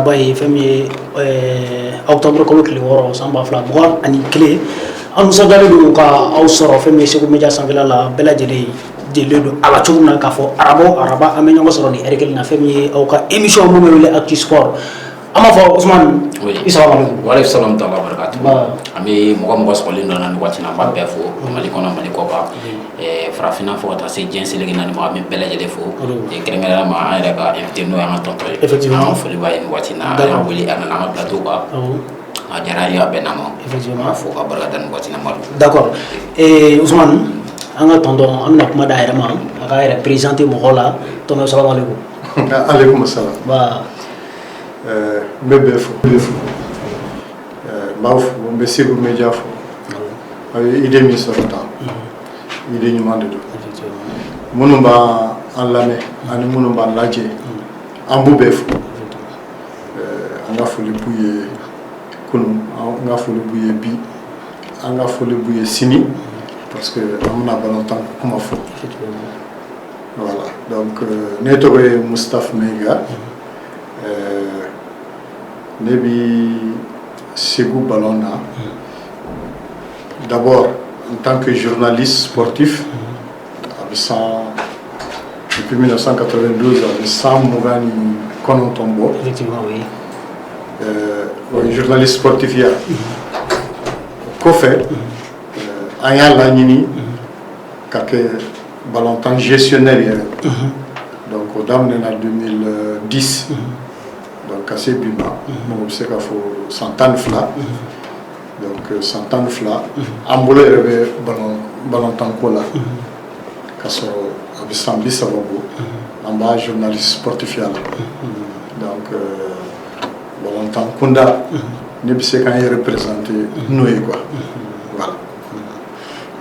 araba ye fɛn min ye octobre kalo tile 6 san 2022 an musajalen don ka aw sɔrɔ fɛn min ye Segu Media sanfɛla la bɛɛ lajɛlen jelilen don a la cogo min na k'a fɔ araba an bɛ ɲɔgɔn sɔrɔ ni heure kelen na fɛn min ye aw ka émission mun bɛ wele Actu Sport an b'a fɔ Usman i salamaleykum. Waaleykum salam wa barakatuh. An bɛ mɔgɔ sɔgɔlen dɔ na ni waati na an b'a bɛɛ fo Mali kɔnɔ Mali kɔ kan farafinna fo ka taa se diɲɛ seleke naani ma an bɛ bɛɛ lajɛlen fo kɛrɛnkɛrɛnnenya ma an yɛrɛ ka invité n'o ye an ka tonton ye an ka foli b'a ye ni waati na a y'an wele a nana an ka plateau kan a diyara an ye a bɛɛ n'a ma an b'a fo ka barika da ni waati na Madu. D'accord Usman an ka tonton an bɛna kuma da yɛrɛ ma a ka yɛrɛ présenter mɔgɔw la tonton salamaleykum. Aleykum salam. N bɛ bɛɛ fo n b'a fo n bɛ Segu Media fo a ye idée min sɔrɔ tan idée ɲuman de don minnu b'an lamɛn ani minnu b'an lajɛ an b'u bɛɛ fo an ka foli b'u ye kunun an ka foli b'u ye bi an ka foli b'u ye sini parce que an bɛna balontan kuma fɔ voilà donc ne tɔgɔ ye Mustapha Menga ne bi Segu Ballon na d'abord en tant que journaliste sportif depuis 1992 avec 129 bɔ effectivement oui journaliste sportif ya kɔfɛ an y'a laɲini ka kɛ balontan gestionnaire yɛrɛ donc o daminɛna 2010 donc ka se bi ma mɔgɔ bɛ se ka fɔ san 12 donc san 12 an bolo yɛrɛ bɛ balontan ko la ka sɔrɔ a bɛ san 30 bɔ an b'a journaliste sportif ya la donc balontan kunda ne bɛ se k'an yɛrɛ présenter n'o ye quoi voilà.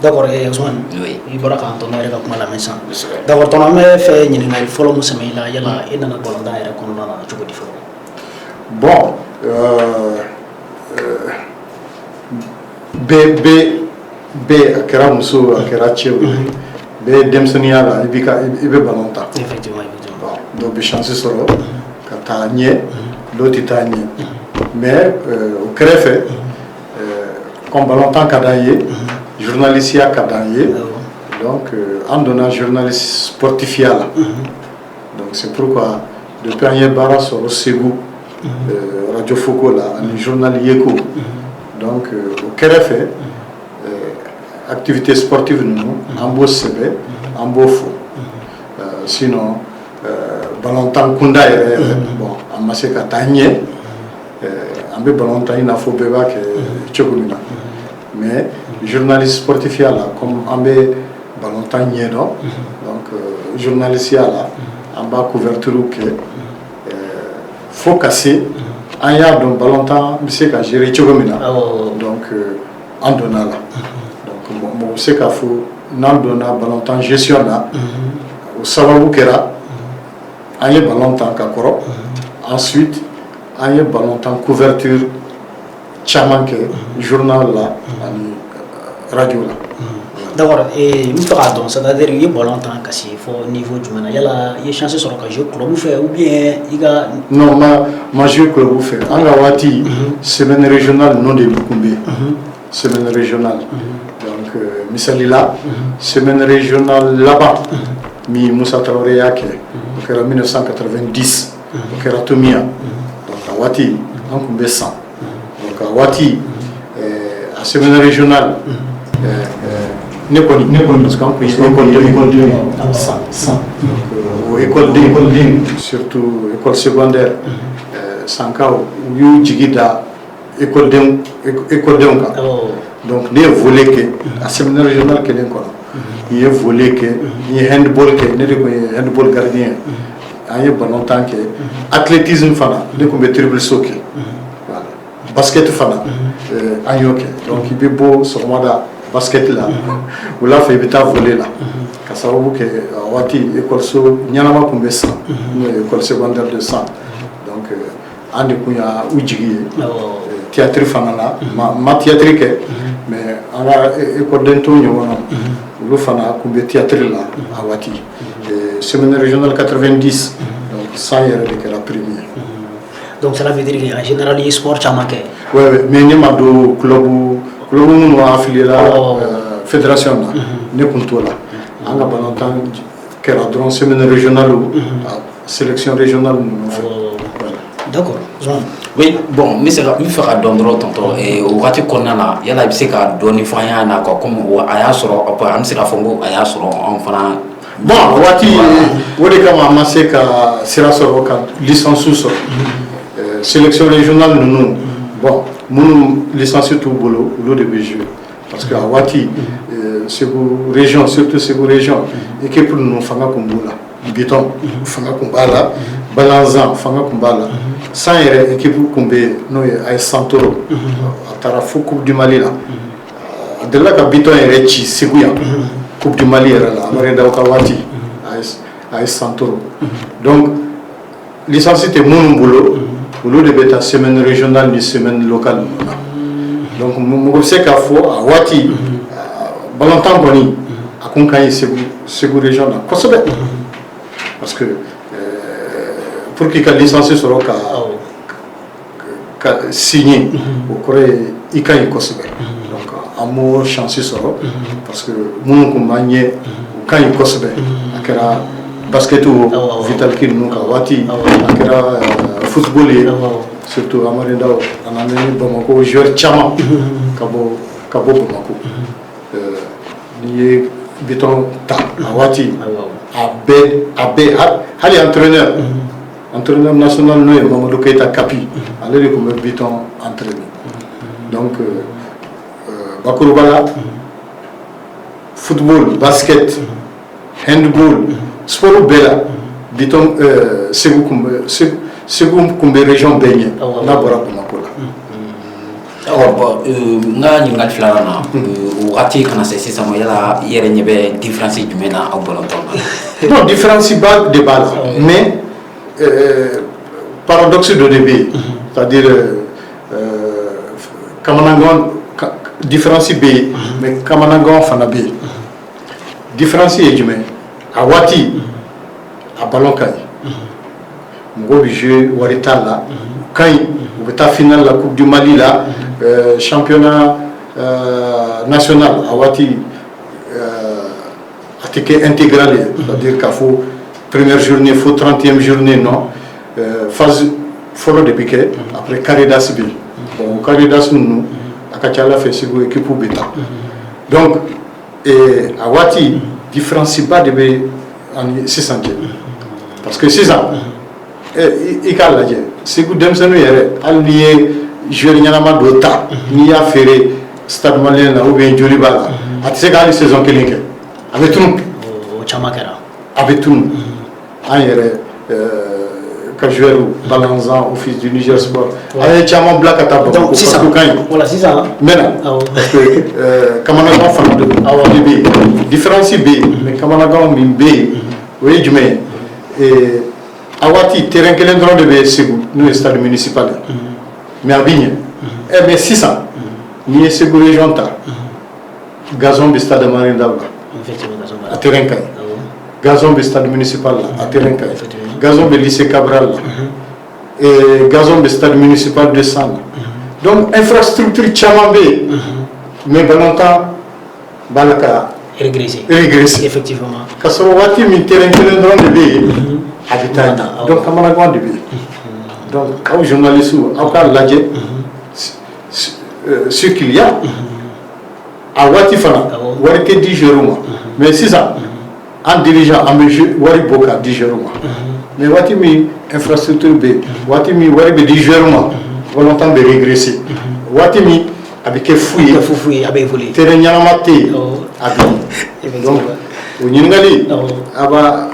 D'accord Usman i bɔra k'an tɔnɔ yɛrɛ ka kuma lamɛn sisan d'accord tɔnɔ an bɛ fɛ ɲininkali fɔlɔ mun sɛmɛ i la yala i nana balontan yɛrɛ kɔnɔna na cogo di fɔlɔ. Bon bɛɛ a kɛra muso a kɛra cɛw bɛɛ denmisɛnninya la i bɛ balon ta effectivement dɔw bɛ chance sɔrɔ ka taa ɲɛ dɔw tɛ taa ɲɛ mais o kɛrɛfɛ comme balontan ka d'an ye journalistiya ka d'an ye donc an donna journaliste sportifiya la donc c'est pourquoi depuis an ye baara sɔrɔ Segu radio Foko la ani journal Yeko donc o kɛrɛfɛ activité sportive ninnu an b'o sɛbɛ an b'o fo sinon balontan kunda yɛrɛ bon an ma se ka taa ɲɛ an bɛ balontan i n'a fɔ bɛɛ b'a kɛ cogo min na mais journaliste sportifiya la comme an bɛ balontan ɲɛ dɔn donc journalistiya la an b'a couverture kɛ fo ka se an y'a dɔn balontan bɛ se ka gérer cogo min na donc an donna la donc mɔgɔ bɛ se k'a fɔ n'an donna balontan gestion na o sababu kɛra an ye balontan ka kɔrɔ ensuite an ye balontan couverture caman kɛ journal la ani radio la. D'accord n bɛ fɛ k'a dɔn c'est-à-dire i ye balontan ka se fɔ niveau jumɛn na yala i ye chance sɔrɔ ka jouer club fɛ ou bien i ka. non ma jouer club fɛ an ka waati semaine régionale non de kun bɛ yen semaine régionale donc misali la semaine régionale laban min Musa Traoré y'a kɛ o kɛra 1990 o kɛra Tomiya donc a waati an kun bɛ san donc a waati a semaine régionale ne kɔni parce que an kun ye école san o école surtout école secondaire sankaw u y'u jigi da école denw kan donc ne ye volley kɛ a semaine régionale kelen kɔnɔ n ye volley kɛ n ye handball kɛ ne de kun ye handball gardien ye an ye balontan kɛ athlétisme fana ne kun bɛ dribble saut kɛ voilà basket fana an y'o kɛ donc i bɛ bɔ sɔgɔmada basket la wula fɛ i bɛ taa volley la ka sababu kɛ a waati école ɲɛnama kun bɛ san n'o ye école secondaire de san donc an de kun y'a u jigi ye théâtre fana la ma théâtre kɛ mais an ka école tɔw ɲɔgɔnna olu fana kun bɛ théâtre la a waati semaine régionale 90 donc san yɛrɛ de kɛra premier. Donc cela veut dire qu'en général, il y a sport chamaké. Oui, mais il y a des clubs qui sont affiliés à la fédération. Nous sommes là. On a longtemps que la semaine régionale ou la sélection régionale. D'accord. Oui, bon, mais c'est il fera dondro tonto et au wati konana yala bi se ka doni fanya na ko comme aya soro on am se ka fongo aya soro on fana bon wati wodi kama amase ka sira soro ka licence soro sélection régionale nous bon mon licence tout bolo lo de jouer parce que wati c'est pour région surtout c'est pour région équipe nous fanga kumbola biton fanga kumbala balanzan fanga kumbala sans équipe kumbe no ay santoro atara fu coupe du Mali là de là ka biton est chi seguya coupe du Mali là amarenda okawati ay santoro donc licencié mon boulot boulot de beta semaine régionale ni semaine locale donc mo c'est ka fo awati balantan boni akunkai segu région là kosobe parce que pour qu'il y ait licencié sur le cas signé au Corée il y a donc amour chanceux sur parce que mon compagnie quand il cosbe akera basket ou vital qui nous kawati akera football surtout amarinda anane Bamako joueur chama kabo Bamako ni biton ta awati abe hali entraîneur national nous est Mamadou Keita Kapi allez comme biton entraîneur donc Bakourubala football basket handball sport bela biton segou kumbe région Beignet na bora Bamako là alors nga ñingal flana o ati kana se sisa mo yala yere ñebe différence jumena aw bolonton non différence pas de balle mais paradoxe de début c'est-à-dire Kamanangon différence B mais Kamanangon fana B différence est jumé a wati a ballon kay ngo bi jouer warita là kay ou ta finale la coupe du Mali là championnat national a wati ticket intégral c'est-à-dire qu'il faut première journée il faut 30e journée non phase follow de piquet après Caridas B bon Caridas nous akachala fait c'est pour équipe bêta donc et a wati différence pas de en 600 parce que 6 ans et quand là c'est que dem sanu yere allié joueur ñanama do ta ni ya féré stade malien là ou bien joli bala atse gali saison kelinke avec tout au chamakera avec tout en yere ka joueur balanzan au fils du Niger Sport ay chama black ataba donc c'est ça voilà c'est ça maintenant parce que Kamanagan fan de B différence B mais Kamanagan min B oui jumé et awati terrain que l'endroit de Ségou nous stade municipal mais à Bigne mais 600 ni Ségou région ta gazon de stade Marinda effectivement à terrain kay gazon de stade municipal à terrain kay gazon de lycée Cabral et gazon de stade municipal de San donc infrastructure chamambé mais longtemps balaka régressé effectivement parce que wati mi terrain que l'endroit de habitat donc Kamanagan de bi donc quand journaliste ou ka ladje ce qu'il y a à wati fana wari ke 10 jours mais c'est ça en dirigeant en mesure wari boka 10 jours mais wati mi infrastructure b wati mi wari be 10 jours volontaire de régresser wati mi avec fouiller avec voler terrain ñamate abi donc o ñingali aba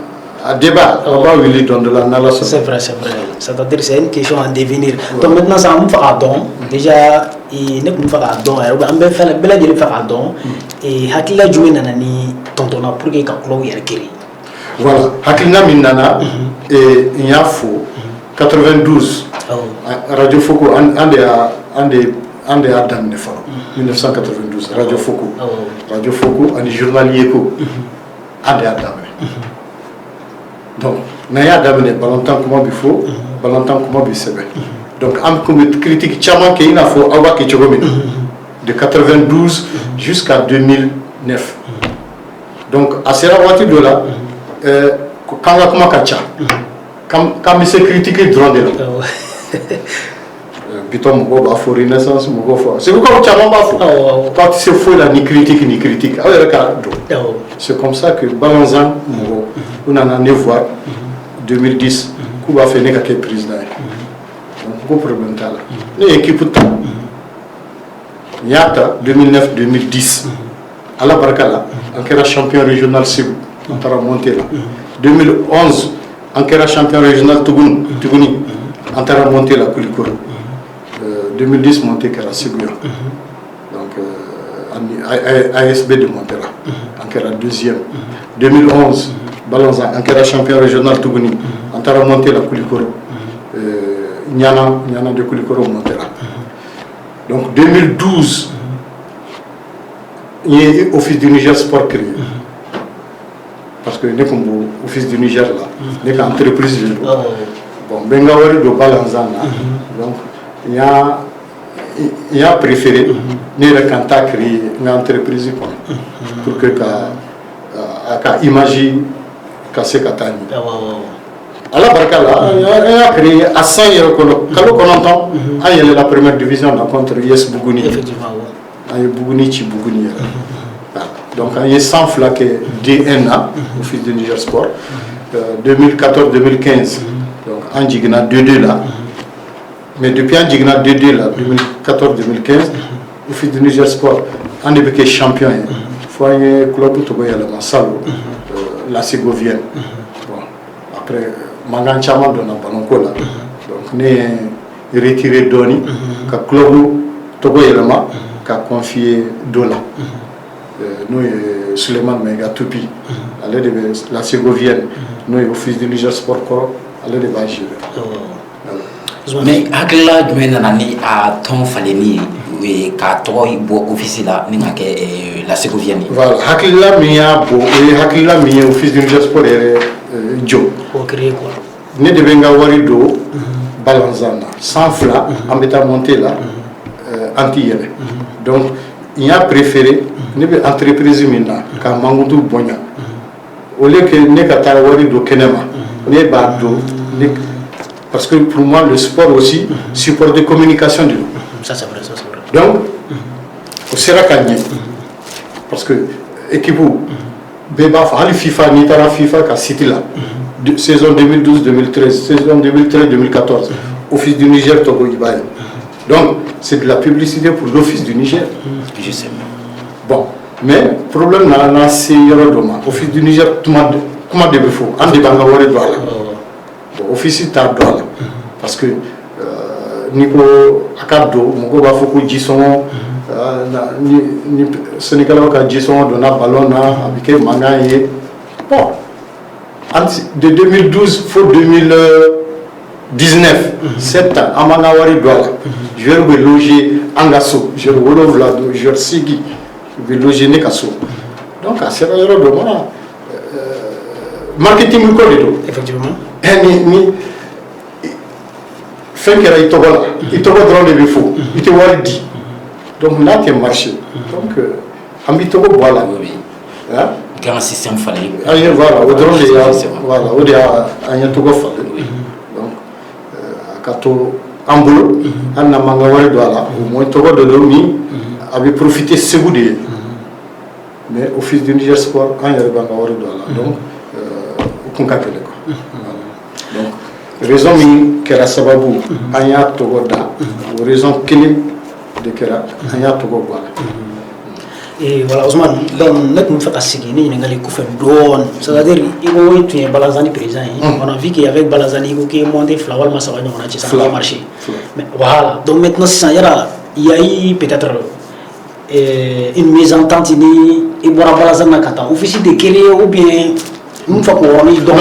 à débat, on va lui donner de la nalation. C'est vrai. C'est-à-dire c'est une question à devenir. Donc maintenant, ça me fait un don. Déjà, il ne peut pas faire un don. On va faire la belle faire un don. Et Hakila joué nanani tontona pour que Kaklo y requiert. Voilà. Hakila minana et il y a faux 92. Radio Foko, un des Adam de Faro. 1992. Radio Foko, un journalier ko. Un des Adam. Donc, il y a d'amener Balantan comment il faut, Balantan comment il se met. Donc, on critique Tchaman qui a fait Awa Ketchogomé de 92 jusqu'à 2009. Donc, à ces voitures de là, quand on a commencé quand on s'est critiqué durant des ans, Piton Mogo Bafo, Renaissance Mogo Fo. C'est pourquoi Tchaman Bafo. Quand tu sais, il faut ni critique. C'est comme ça que Balanzan Mogo, on en a voir 2010, Kuba fait n'est qu'à président. Donc, problème là. L'équipe Yata 2009-2010. À la Barkala, on era champion régional Sibou, on a monté là. 2011, on era champion régional Tougouni, on a monté là Koulikoro. 2010, monté à Sibou. Donc, ASB de Montera, on era deuxième. 2011, Balanza, on era champion régional Tougouni, on a monté là Koulikoro. Nyana de Koulikoro Montera. Donc 2012, il y a l'Office du Niger Sport créé. Parce que nous sommes l'Office du Niger là, nous sommes entreprise de l'eau. Bon, Bengawari de Balanzana. Donc il y a préféré nous créer une entreprise pour que l'image casse Katani. Alors, il a créé à 100 euros. Quand on entend, il y a la première division contre Yes Bougouni. Effectivement, il y a Bougouni, Bougouni. Donc, il y a 100 flaques DNA, au fils de Niger Sport. 2014-2015, donc Andigna 2-2 là. Mais depuis Andigna 2-2 là, 2014-2015, au fils de Niger Sport, on est devenu champion. Il faut un club qui est Massalo, la Ségovienne. Après, Mangan Chaman de Nabanonkola. Donc, nous avons retiré Doni, que le club Togo Yelema a confié Dola. Nous, Suleiman Mega Tupi, la Ségovienne, nous, l'Office du Niger Sport Corps, allez de Bajir. Mais Akla Duenani a ton faleni, oui, car toi, il boit officier là, la Ségovienne. Voilà, Hakila Mia, Hakila Mia, Office du Niger Sport, Joe. Pour créer quoi? Ne de Benga Warido, Balanzana, sans fla, en mettant monté là, anti-yélé. Donc, il a préféré, ne be entreprise maintenant, qu'à Mangoudou Bonya. Au lieu que ne kata Warido Kenema, ne Bado, parce que pour moi, le sport aussi, support de communication du. Ça, c'est vrai, ça, c'est vrai. Donc, au sera gagné. Parce que, équipe, Beba, FIFA, Nitara FIFA, qui a cité là. Saison 2012-2013, saison 2013-2014, Office du Niger, Togo Ibaye. Donc, c'est de la publicité pour l'Office du Niger. Je sais. Bon, mais le problème, c'est Office du Niger, comment devait faire? On débat de droit. Office ta droit. Parce que, Nico Akado, Mogo Bafoko Jisson, Sénégal a Jisson, Dona Ballon, avec Mangaye. Bon. De 2012 pour 2019, 7 ans, à Manawari Douala, je vais loger Angasso, je vais Vlado, je vais Sigi, je vais loger Nekasso. Donc, à ce moment-là, marketing effectivement. Fin qu'il y a Itogola, Itogola dans les défauts, Itogola dit. Donc, là, tu es marché. Donc, Ambitogo, voilà. Grand système fallait. Voilà, au delà, il y a tout à fait. Donc, Kato Ambulo, Anna Mangawari Douala, au moins Togo de Lomi avait profité de ce bout. Mais au fils du Niger Sport, il y a Mangawari Douala. Donc, au Konkakele. Donc, raison Kera Sababou, il y a Togo Da, raison Kili de Kera, il y a Togo Douala. Et voilà, Ousmane, donc, nous faisons signer, nous avons fait don. C'est-à-dire, il faut que Balazani présent. On a vu qu'avec Balazani, il faut monter Flawal Massawani, on a dit ça va marcher. Mais voilà, donc maintenant, il y a eu peut-être une mésentente, il y a Balazani Nakata, officier de Kélé ou bien. Nous faisons qu'on ait donc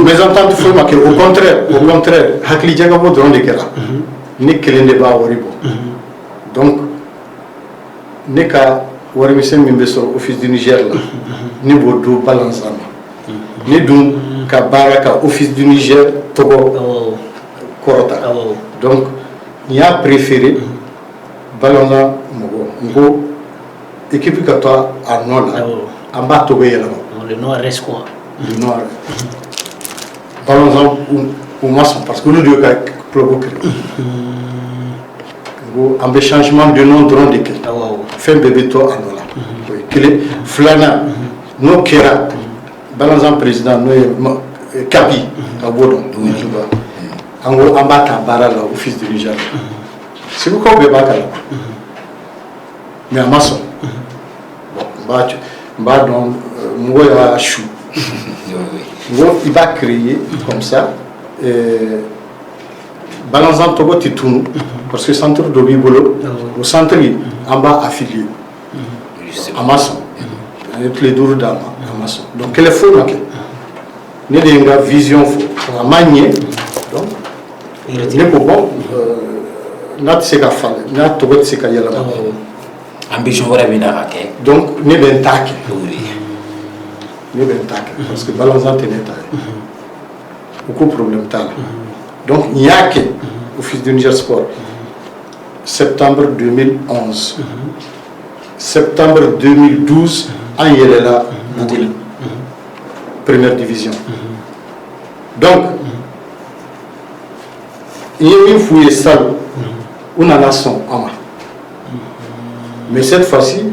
mésentente, au contraire, Hakli Diagabo dans les Kera. Ni Kélé ne va horrible. Donc, Neka. Wari mi sen min be sɔrɔ office du Niger la ni b'o do balance ma ni dun ka baara ka office du Niger tɔgɔ kɔrɔta donc il a préféré Balanza Mogo, équipe que toi à Nord, en bas de le Nord reste quoi? Le Nord. Balanza ou maçon, parce que nous deux cas provoquer. Un changement de nom de l'équipe. Fait bébé toi à Nord. Qu'il est Flana, no Kera, Balanza président, no Kabi, à Bodon. En gros, en bas de Barala, au fils de Niger. C'est vous qu'on peut pas là. Mais à maçon. Bon, donc, moi, à chou. Il va créer comme ça. Balançant Togo Titoun, parce que le centre de Bibolo, au centre, en bas affilié. À maçon. Avec les dours d'âme, à maçon. Donc, quel est faux, il y a une vision à manier. Donc, il est bon. N'a pas de fall, n'a pas de se cailler là-bas. Ambition voilà bien d'attaquer. Donc ne ben taquer. Ne ben taquer parce que balançant est net. Beaucoup de problèmes tal. Donc il y a que au fils du Niger Sport septembre 2011, septembre 2012, en Yélela, première division. Donc il y a une fouille salle. On a la son ama. Mais cette fois-ci,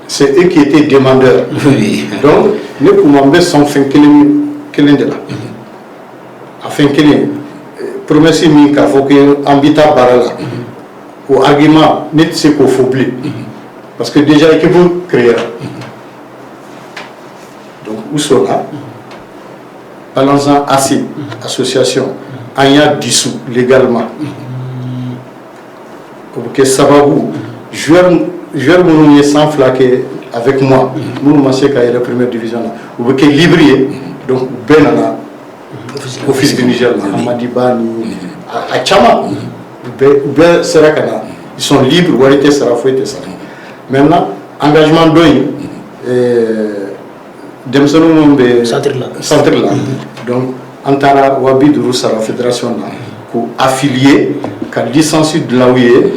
c'est eux qui étaient demandeurs. Donc, nous pouvons mettre son fin de là. Afin que les promesses qu'il faut que l'habitat barala, au argument, n'est ce qu'il faut oublier. Parce que déjà, il faut créer. Donc, où sont là? Balançant assez, association, Anya dissous légalement. Que Sababou, joueur mon sans flaquer avec moi, mon monsieur qui est la première division là, ou que librier, donc Benana, office du Niger, Amadibani, à Chama, Ben Serakana, ils sont libres, Warité sera fouetté ça. Maintenant, engagement d'oeil, Demsonou centre là, donc Antara Wabi de Roussara fédération là, pour affilier, qui licencié de la ouïe.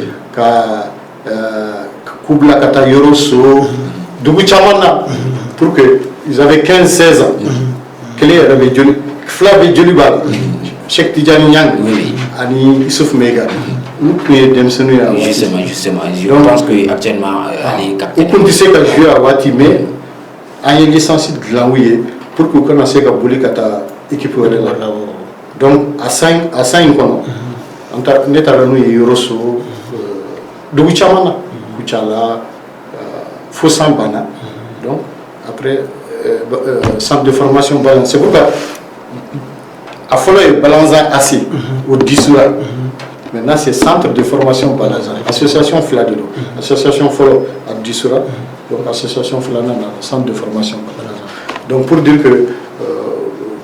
Kubla Kata Yoroso, Dougou Chamana, pour qu'ils avaient 15-16 ans. Quel est le Flavi Djolibal, Cheikh Tidjani Yang, Ani Issouf Mega. Justement, je pense qu'actuellement, Ali Captain. Vous connaissez que je joue à Wati, mais il y a une licence de l'envoyer pour que vous connaissiez que Bouli Kata équipe. Donc, à 5 ans, on est à la nuit Yoroso. Dougou Chamana, Kouchala, Fossambana. Donc, après, centre de formation Balan. C'est pourquoi, à Folloy, Balanza assis, au Dissoura. Maintenant, c'est centre de formation Balanza. Association Fladelo. Association Folloy à Dissoura. Donc, association Fladelo, centre de formation Balanza. Donc, pour dire que,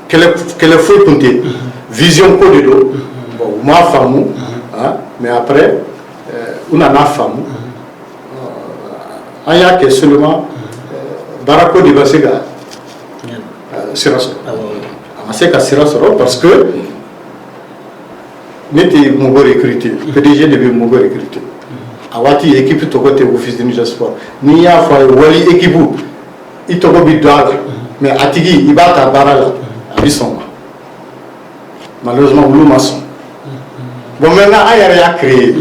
quelle est faux compter, vision code d'eau, bon, moi, femme, mais après, on a une femme. Il y a que seulement Barako de Basega Sirasoro. Basega Sirasoro parce que nous sommes recrutés. PDG devait nous recruter. Awati équipe de côté office de Niger Sport. Ni a fait wali équipe. Il te gobi doit. Mais Atigi il bat à Barala. Abissoma. Malheureusement, nous maçon. Bon maintenant, il y a créé.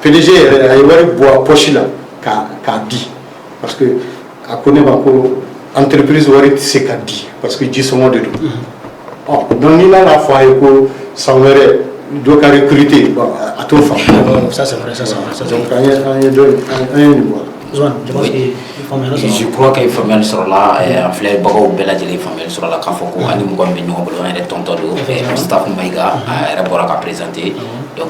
PDG a eu bois poche là qu'a dit parce que à connaître entreprise ou c'est qu'a dit parce que dit son mot de tout. Oh donc il a la fois que ça aurait doit recruter à tout femme. Ça c'est vrai, ça c'est vrai. Donc un niveau. Je crois qu'il faut mettre sur là en fleur beaucoup belle il faut mettre sur la kafoko ani mo gombe no bolo en tonto do staff maiga a rapport à présenter donc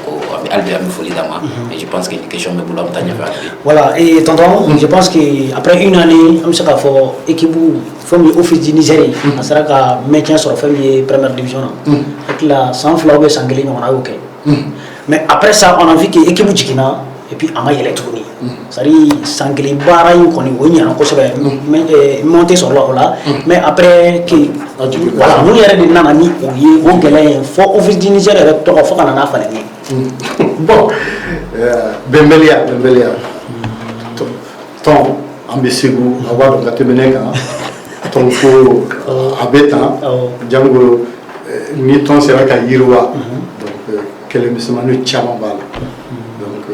Albert me folie dama mais je pense que une question me boulot tanya faire voilà et tonton je pense que après une année am saka fo équipe famille office du Nigeria ça sera ka maintien sur famille première division avec la sans flaube sanglé on a OK mais après ça on a vu que équipe jikina et puis ama électronique c'est-à-dire sanglé bara yin koni woni an ko sebe monter sur là mais après que voilà nous yere de nana ni o ye o gele fo office du Nigeria to fo kana na fa ni Bon, Bembelia. Ton ambesegu avoir de temeneka. Ton ko abeta. Django ni ton sera ka yirwa. Donc quel est ce manu chamambala. Donc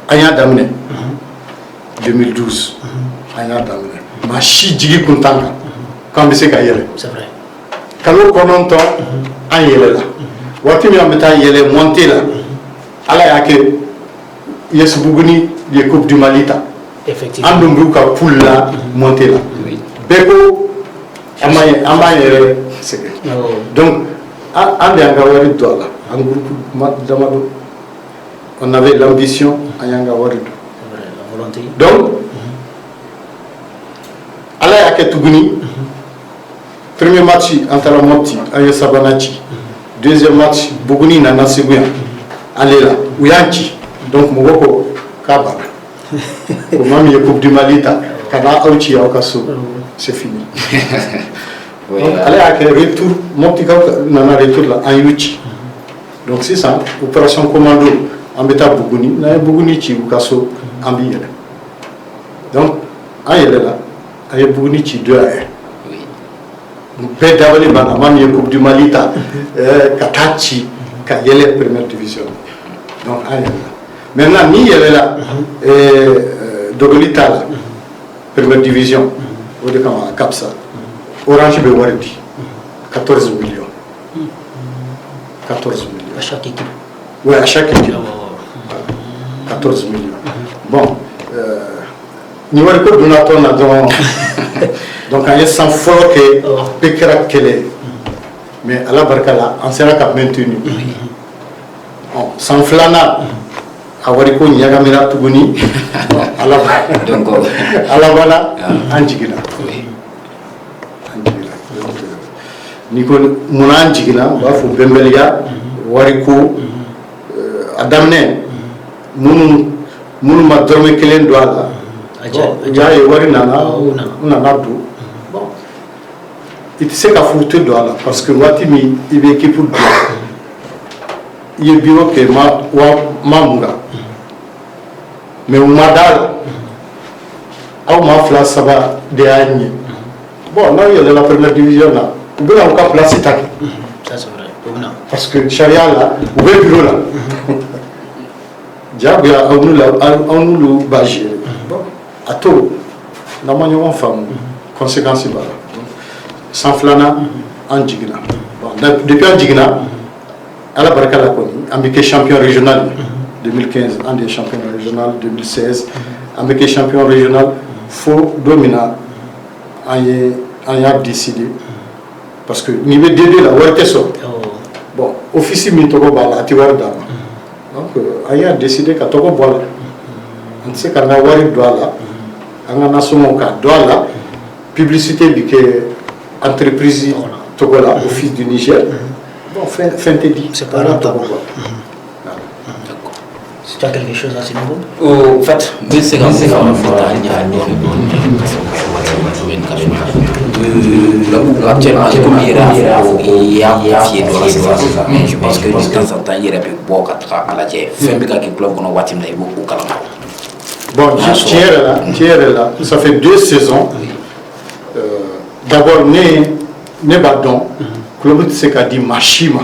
aya damne 2012. Aya damne. Machi jigi kuntanga. Quand c'est ka yele. C'est vrai. Kalo kononto an yele la. Wati mi ameta yele monter là. Ala yake Yesbuguni de Coupe du Malita. Effectivement. Andumbu ka poule là monter là. Beko amaye c'est. Donc ande angawari dola. Un groupe d'amado. On avait l'ambition à Yangawari. La volonté. Donc ala yake tuguni. Premier match entre la Moti et Sabanachi. Deuxième match, Buguni Nana Seguya. Allez là, Ouyanchi. Donc, Mogoko, Kaba. Comment il y a Coupe du Malita, Kana Auchi Okaso. C'est fini. Donc, allez à quel retour, mon petit Nana retour là, en Yuchi. Donc, c'est ça, opération commando, en bêta Buguni, Nana Buguni Chi Okaso, en billet. Donc, aïe là, aïe Buguni Chi 2 à 1. Bɛɛ dabali banna maa min ye coupe du Mali ta ka taa ci ka yɛlɛ première division donc an yɛlɛla maintenant ni yɛlɛla dogoli t'a la première division o de kama a kapsa Orange bɛ wari di 14 millions 14 millions À chaque équipe. oui à chaque équipe 14 millions bon ni wari ko donna tɔn na dɔrɔn donc on est sans fort que Bekra Kele mais à la barka là on sera qu'à maintenu sans flana à Wariko Nyagamira Tuguni à la bala Anjigina Nico Muna Anjigina Bafou Bembelia Wariko Adamne Munu Madrome Kelen Douala Jaye Warinana Unanadu. Bon, il sait qu'à foutre de là parce que Watimi il est équipé pour deux. Il est bureau que Mamura. Mais au Madal, au Mafla ça va de Agne. Bon, là il y a la première division là. Vous pouvez encore placer ta. Ça c'est vrai. Parce que Charia là, vous pouvez bureau là. Diabia on nous le bagé. Bon, à tout. Dans mon femme. Conséquences voilà. Sans flana en Jigna. Bon, depuis en Jigna, à la baraka la connue, Américain champion régional 2015, un des champions régional 2016, Américain champion régional, faut dominer, on a décidé parce que niveau D2 là, où est-ce que bon, officier Mintogo Bala, tu vois dama. Donc, on a décidé qu'à Togo Bala, on sait qu'on a wari douala, on a nasomo ka douala. Publicité de l'entreprise Togola, office du Niger. Bon, fin de dit. C'est pas là, Togo. Tu as quelque chose à ce niveau? En fait, c'est comme ça. Actuellement, comme il y a confié dans la mais je pense que de temps en temps, il y a pu boire à la tête. Fait que le club qu'on a watté, il y a beaucoup de bon, Thierry là, ça fait 2 saisons. D'abord, ne badon, club de Sekadi Machima,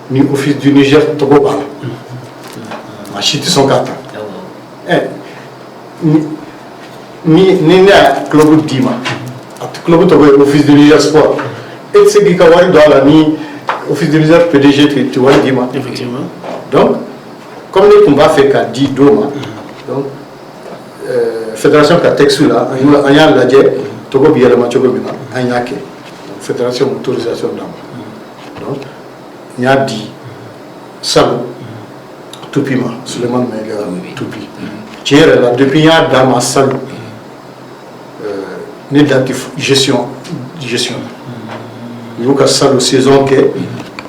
ni office du Niger Togo Bala. Machiti sont quatre. Ni club Dima, club Togo office du Niger Sport. Et c'est qui Kawari Douala ni office du Niger PDG tu vois Dima. Effectivement. Donc, comme le combat fait qu'à 10 Doma, donc fédération Katexu là, on y a la Togo Biala Machogo Bina, Anyake, fédération autorisation d'âme. Donc, il y a dit Salou, Toupima, Suleiman Mega, Toupi. Thierry là, depuis il y a Dama Salou, négatif, gestion. Il y a Salou, saison que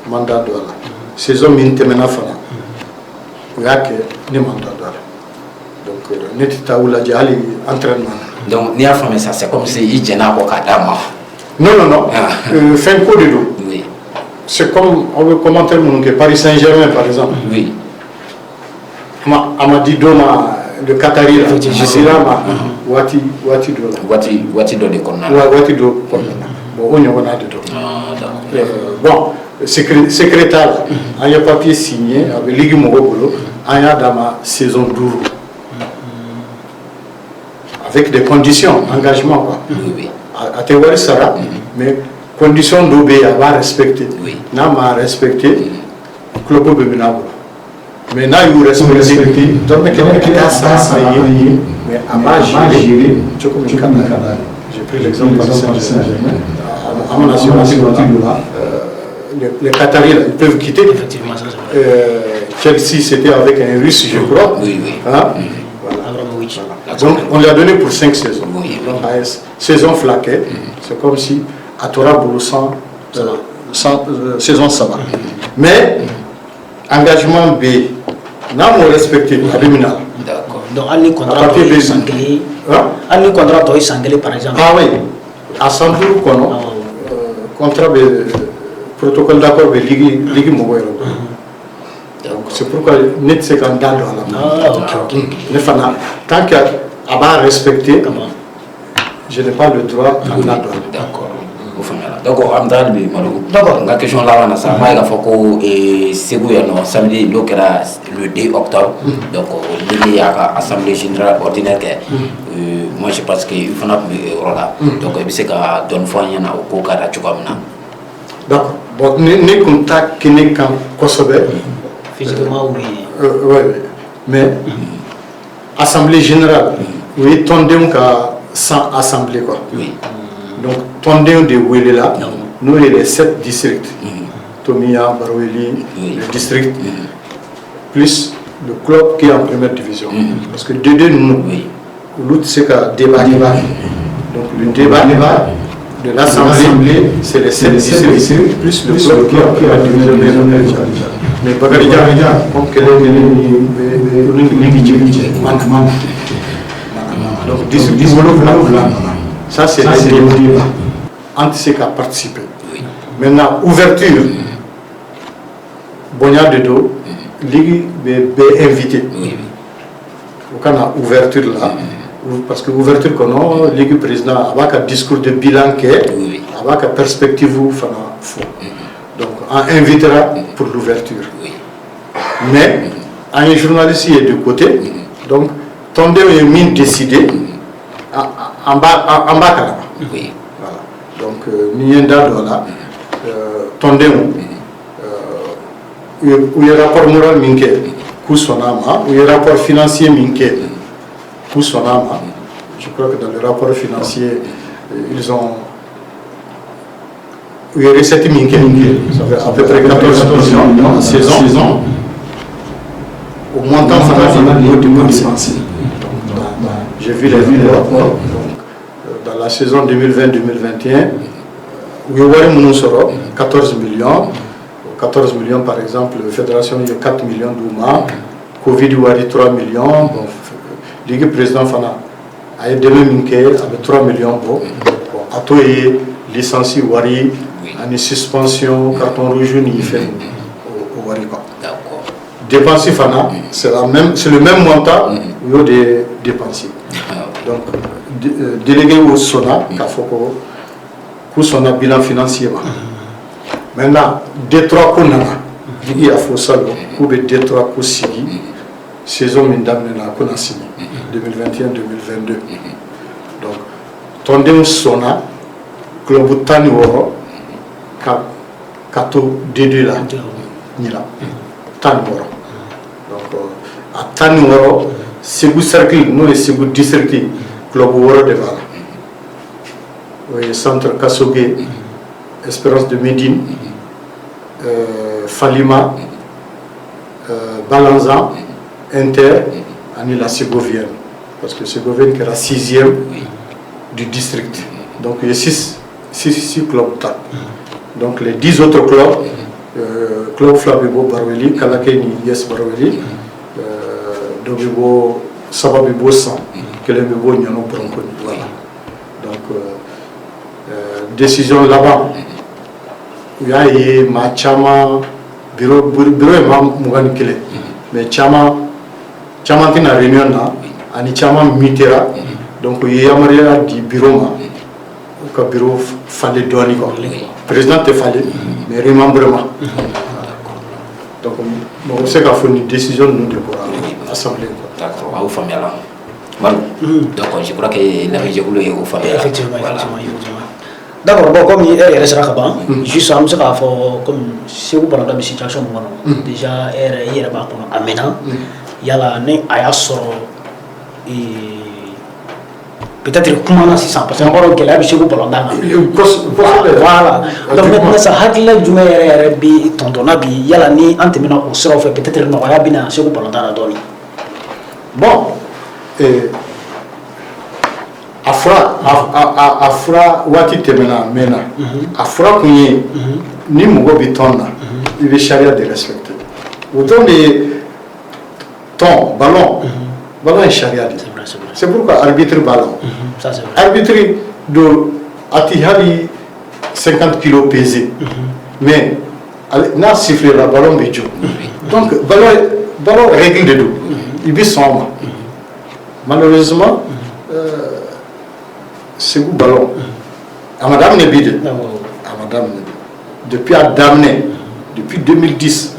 mandat de la saison Mintemena Fana, il y a que ne mandat de la. Donc, n'était où la diali entraînement. Donc, ni a fait ça, c'est comme si il y a un peu de non. Fin coup de dos. Oui. c'est comme on veut commenter que Paris Saint-Germain par exemple. Oui. Amadi Doma de Qatari là, Wati do de Konna. Wati do Konna. Bon, on y a de bon, secrétaire, il y a papier signé avec Ligue Morogolo, il y a dans ma saison 12. Avec des conditions, engagement quoi. Oui. À Théorie Sarah, mais conditions d'obé à va respecter. Oui. N'a pas respecté, club Beminabo. Mais là, il respecte, donc mais à ma gérer, j'ai pris l'exemple de Saint-Germain. À mon nation, les Qataris, ils peuvent quitter. Effectivement, ça c'est vrai. Chelsea, c'était avec un Russe, je crois. Oui. Hein? Abramovich. Donc, on l'a donné pour 5 saisons. Oui. Donc, saison flaquée, c'est comme si à Torah Boulou saison ça va. Mais, engagement B, n'a pas respecté la criminal. D'accord. Donc, Ali contrat de Sanglé. Ali contrat de Sanglé, par exemple. Ah oui, à 100 jours, contrat de protocole d'accord avec Ligue Mobile. Donc, c'est pourquoi net c'est qu'un dado à la main. Ah, ok. Tant qu'à va respecter, je n'ai pas le droit à la douane. D'accord. Donc, d'accord. La question là, on a ça. Il faut que Ségou samedi, le 2 octobre, donc il y a l'Assemblée générale ordinaire. Moi, je pense qu'il faut là. Donc, il faut que donne foi y en a au cas de d'accord. Bon, ni contact qui n'est qu'en Kosovo. Physiquement, oui. Oui, mais Assemblée générale, oui, tendez qu'à 100 assemblées quoi. Oui. Donc, tendez de Wélé là, nous les 7 districts. Tomia, Baroueli, le district, plus le club qui est en première division. Parce que de nous, l'autre c'est qu'à débat. Donc, le débat de l'Assemblée, c'est les 7 districts, plus le club qui est en première division. Mais Bagaridja, comme qu'elle est donc, district, ça c'est le débat entre ceux qui ont participé. Maintenant, ouverture, Bonia de dos, Ligue est invité. Quand on a ouverture là, parce que ouverture qu'on a, Ligue président, avec un discours de bilan qui est, avec une perspective fou. Donc, on invitera pour l'ouverture. Mais, un journaliste est de côté, donc, tendez une mine décidée, en bas là-bas. Oui. Voilà. Donc, Nienda là, tendez où il y a rapport moral minke, où il y a rapport financier minke, je crois que dans le rapport financier, ils ont. Il y a recette minke, ça fait à peu près 14 millions en saison. Au montant de dépensé. J'ai vu les rapports. Dans la saison 2020-2021, il y a 14 millions. 14 millions par exemple, la fédération il y a 4 millions d'Ouma, Covid il y a 3 millions, bon, Ligue président Fana a été avec 3 millions, bon, à toi et licencié Wari, en suspension, carton rouge, il fait au Wari. Dépenser Fana, c'est le même montant il y a des dépensiers. Donc, délégué au SONA, il faut que SONA bilan financier. Maintenant, Détroit Konana, il y a faux salon, ou Détroit Kosigi, saison Mindamena Konasini, 2021-2022. Donc, tondem Sona, Club Taniworo, Kato Dédé là, Nila, Taniworo. Donc, à Taniworo, c'est vous cercle, nous et c'est vous district, Club Woro de Vala. Oui, Centre Kassogué, Espérance de Médine, Falima, Balanza, Inter, et la Ségovienne. Parce que Ségovienne qui est la 6e du district. Donc il y a 6 clubs. Donc les 10 autres clubs, Club Flabibo Baroueli, Kalakeni Yes Baroueli, Dobibo Sababibo San, Kelemibo Nyano Bronconi. Voilà. Donc décision là-bas. u y'a ye maa caman bureau ye maa 21 mais caman tɛna réunion na ani caman mitera donc u ye yamaruya di bureau ma u ka bureau falen dɔɔni quoi président tɛ falen mais remembrement donc bon bɛ se k'a fɔ ni décision ninnu de bɔra assemblée quoi. D'accord, aw faamuyala. Bon, donc je crois que lamɛnjɛkulu ye o faamuya. Effectivement. D'accord, bon, comme elle sera là-bas, juste à nous dire comme si vous parlez de situation, déjà, elle est là-bas maintenant. Il y a la né à peut-être comment on a 600 parce que encore qu'elle a chez vous pendant voilà. Donc maintenant ça a qu'il a du meilleur bi tonton abi il y a la né en terminant au sera fait peut-être non il y a bien chez vous pendant la donne. Bon, afra wati temena mena afra kunye ni mugo bitonna il veut charia de respecter autant de ton ballon est charia. C'est pourquoi arbitre ballon arbitre de atihali 50 kg pesé mais n'a sifflé la ballon de Dieu donc ballon règle de tout il veut sombre malheureusement c'est vous ballon à madame Nebide depuis à Damné depuis 2010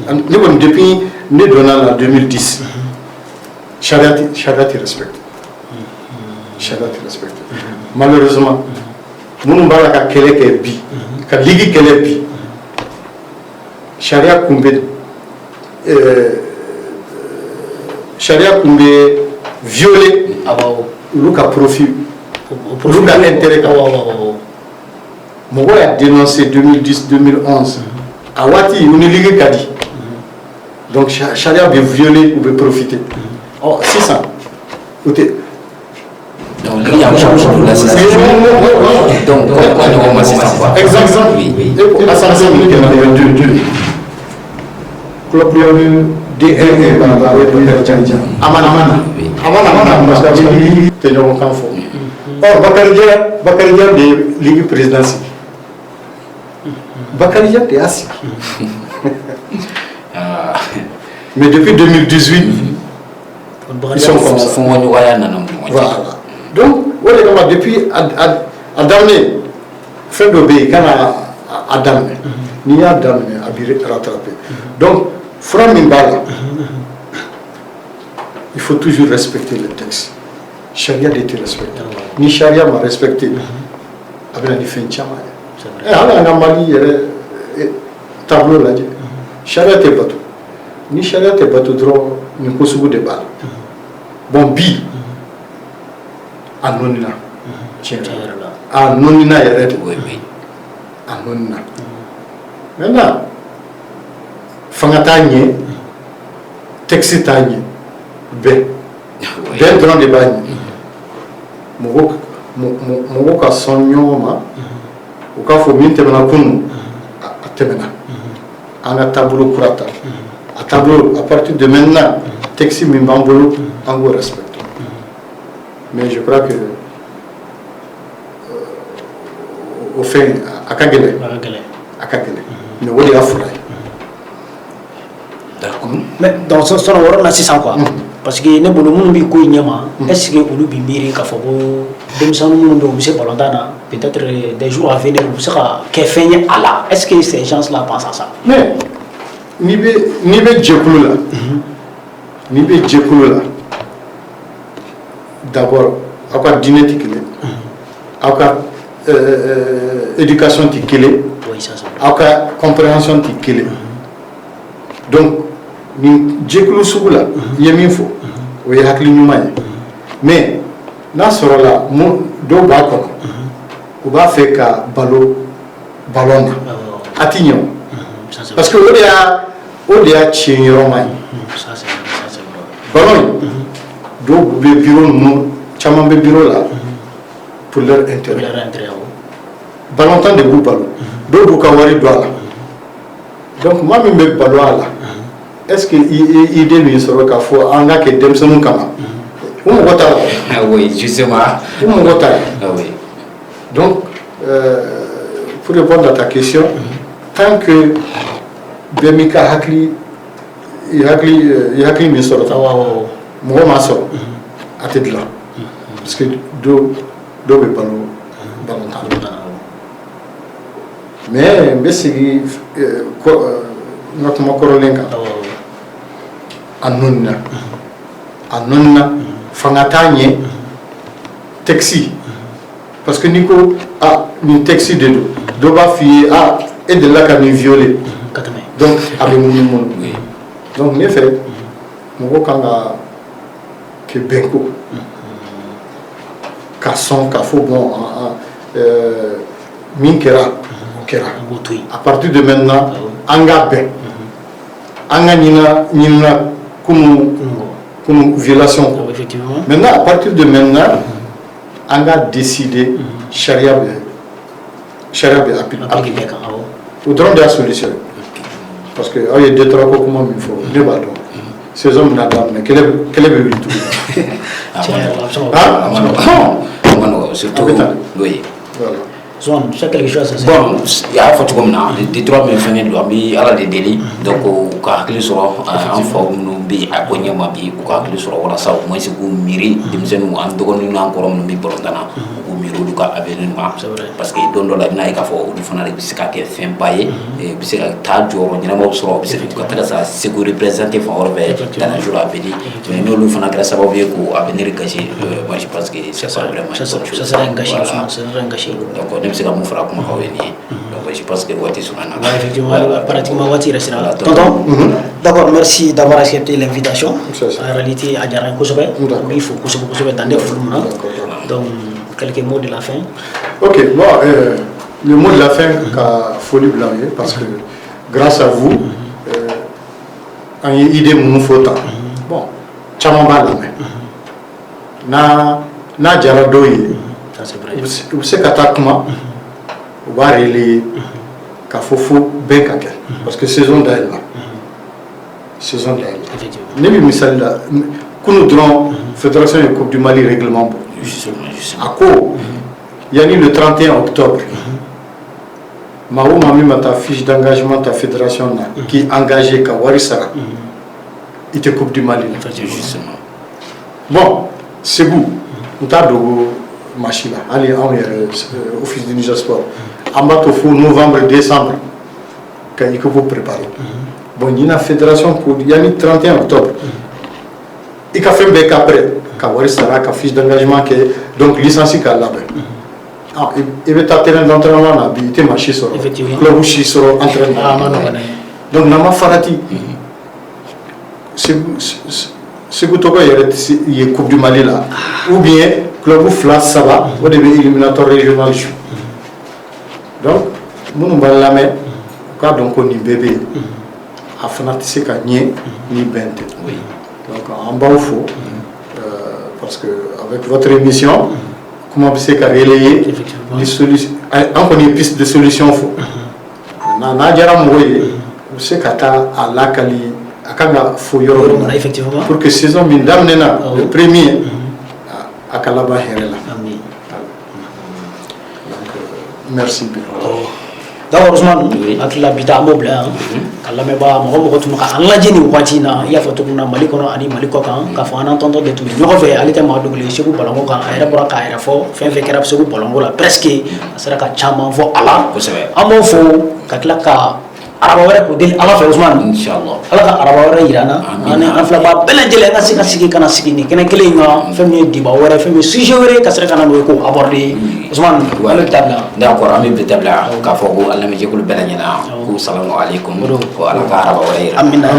depuis né donnant en 2010 Charia te respecte malheureusement nous bala ka kele ke bi ka ligi kele bi Charia kumbe violer olu ka profit olu ka intérêt ka mɔgɔ y'a dénoncé 2010-2011 a waati u ni ligi ka di donc charia bɛ violer ou bɛ profiter sisan o tɛ donc ligi y'a changé de la sisan donc quoi ɲɔgɔn ma sisan quoi exactement et assemblée min kɛra deux club DRE amana te ɲɔgɔn kan fɔ Bakarijan de ligue présidentielle Bakarijan de y'a sigi mais depuis 2018 ils sont comme ça voilà donc o de kama depuis a daminɛ fɛn dɔ bɛ yen kana a daminɛ n'i y'a daminɛ a bɛ rattraper donc fura min b'a la il faut toujours respecter le texte charia de te respecter ni charia ma respecté a bɛ na ni fɛn caman ye hali an ka Mali yɛrɛ tableau lajɛ charia tɛ bato ni charia tɛ bato dɔrɔn nin ko sugu de b'a la bon bi a nɔnina tiɲɛ yɛrɛ la a nɔnina yɛrɛ de a nɔnina maintenant fanga t'a ɲɛ texte t'a ɲɛ bɛn dɔrɔn de b'a ɲɛ mɔgɔ ka sɔn ɲɔgɔn ma u k'a fɔ min tɛmɛna kunun a tɛmɛna an ka taabolo kura ta a taabolo à partir de maintenant texte min b'an bolo an k'o respecter mais je crois que o fɛn a ka gɛlɛn mais o de y'a fura ye. Mais dans ce sens, on a 600 quoi. Parce que ne bolo mun bi ko ɲɛma est-ce que olu bi miiri k'a fɔ ko denmisɛnnin minnu bɛ u bɛ se balontan na peut-être des jours à venir u bɛ se ka kɛ fɛn ye a la est-ce que ces gens là pensent à ça. mais n'i bɛ jɛkulu la d'abord aw ka diinɛ tɛ kelen aw ka éducation tɛ kelen aw ka compréhension tɛ kelen donc nin jɛkulu sugu la i ye min fɔ o ye hakili ɲuman ye mais n'a sɔrɔla dɔw b'a kɔnɔ u b'a fɛ ka balo ballon na a ti ɲɛ o parce que o de y'a tiɲɛ yɔrɔma ye ballon in dɔw bɛ bureau ninnu caman bɛ bureau la pour leur intérêt ballon tan de b'u balo dɔw b'u ka wari don a la donc maa min bɛ balo a la est-ce que idée min sɔrɔ k'a fɔ an ka kɛ denmisɛnninw kama o mɔgɔ t'a la. oui justement. o mɔgɔ t'a la. donc pour répondre à ta question tant que Bemika Hakli min sort, moi ma sort, à tête là. Parce que do be balo mais c'est notre makorolenga anonna fangatanye taxi parce que Nico a une taxi de do ba fi a et de là qu'a me violé donc avec mon donc en fait mon kanga que benko son kafo bon minkera à partir de maintenant anga ben anga nina comme violation maintenant à partir de maintenant anga décidé charia appliqué au droit de la solution parce que il y a deux trois comment il faut deux bâtons ces hommes là quel est tout surtout oui zone c'est quelque chose bon il y a faut comme na des trois mais fenêtre do bi ala de deli donc ka hakili soro en forme no bi akonya ma bi ka hakili soro wala sa mo si ko miri dimsenu an dogon ni na korom no bi borondana ko miro du ka avenir parce que don do la na ka fo du fana bi sika ke fem paye et bi sika ta joro ni na mo soro bi sika ka sa c'est ko représenter fo orbe dans la jour à venir mais no lu fana grâce à ko avenir gâché moi je pense que c'est pas vraiment ça sera un gâchis donc même si la moufra comme on est donc je pense que Wati Soumana effectivement pratiquement Wati restera là tonton d'accord merci d'avoir accepté l'invitation en réalité à Diarra Kosobe il faut Kosobe dans des films donc quelques mots de la fin. Ok, bon le mot de la fin qu'a Folie Blanche parce que grâce à vous on a idée mon faute bon chamamba la na Diarra doye vous savez qu'attaquement on va relayer qu'à Fofo Bekake parce que saison d'elle là saison d'elle n'est pas misal là nous donnons fédération de Coupe du Mali règlement à quoi il y a eu le 31 octobre Mahou m'a mis ta fiche d'engagement ta fédération là qui engagé Kawarisara il était Coupe du Mali justement bon c'est vous on t'a dogo machine allez on est office du Niger Sport en bas au novembre décembre quand il faut préparer bon il y a une fédération il y a eu 31 octobre il a fait un bec après Kawari Sara qui fiche d'engagement qui donc licencié qu'à là il veut terrain d'entraînement là il était marché sur club où sur entraînement donc nama farati c'est que toi il y a Coupe du Mali là ou bien club flas ça va au début éliminatoire régional donc nous va la main quand donc on y bébé à fanatiser qu'à ni bente oui donc en bas il faut parce que avec votre émission comment c'est qu'à relayer les solutions on connaît piste de solution faut na Diarra moye vous c'est qu'à à la Kali akanga faut effectivement pour que saison bin damnena le premier à Kalaba Herela. Amin. Merci. D'abord Ousmane ak la bita mobile kala me ba mo ko tuma ka Allah jeni wati na ya foto kuna mali kono ani mali ko kan ka fa nan tonto de tout ñoko fe ali tema dugule segu balongo kan ayra bora ka ayra fo fen fe kerab segu balongo la presque asara ka chama fo ala amo fo ka kala ka araba wara ko del ala fe Ousmane inshallah ala ka araba wara irana ani afla ba bela jele na sigi kana sigi ni kene kele nga femi diba wara femi sujet wara ka sara kana ko aborder Ousmane wala tabla d'accord ami be tabla ka fo ko alla me jekul bela nyana ko assalamu alaikum ko ala ka araba wara amina